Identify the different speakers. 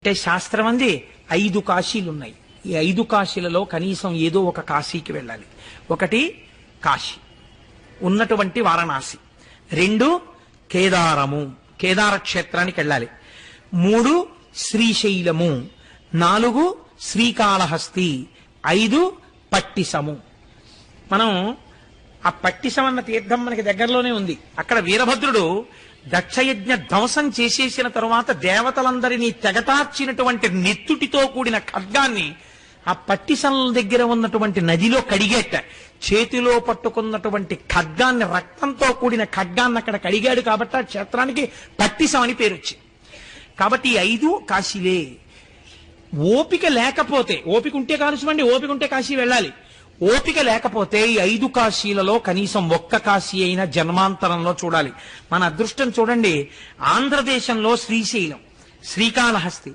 Speaker 1: అంటే శాస్త్రం అంది 5 కాశీలు ఉన్నాయి. ఈ 5 కాశీలలో కనీసం ఏదో ఒక కాశీకి వెళ్ళాలి. ఒకటి కాశీ ఉన్నటువంటి వారణాసి, 2 కేదారము కేదార క్షేత్రానికి వెళ్ళాలి, 3 శ్రీశైలము, 4 శ్రీకాళహస్తి, 5 పట్టిసము. మనం ఆ పట్టిసం అన్న తీర్థం మనకి దగ్గరలోనే ఉంది. అక్కడ వీరభద్రుడు దక్షయజ్ఞ ధ్వంసం చేసేసిన తరువాత దేవతలందరినీ తెగటార్చినటువంటి నెత్తుటితో కూడిన ఖడ్గాన్ని ఆ పట్టిసం దగ్గర ఉన్నటువంటి నదిలో కడిగేట. చేతిలో పట్టుకున్నటువంటి ఖడ్గాన్ని, రక్తంతో కూడిన ఖడ్గాన్ని అక్కడ కడిగాడు కాబట్టి ఆ క్షేత్రానికి పట్టిసం అని పేరు వచ్చింది. కాబట్టి 5 కాశీలే. ఓపిక లేకపోతే, ఓపిక ఉంటే కాలుష్యమండి, ఓపిక ఉంటే కాశీ వెళ్ళాలి. ఓపిక లేకపోతే ఈ 5 కాశీలలో కనీసం ఒక్క కాశీ అయినా జన్మాంతరంలో చూడాలి. మన అదృష్టం చూడండి, ఆంధ్రదేశంలో శ్రీశైలం, శ్రీకాళహస్తి,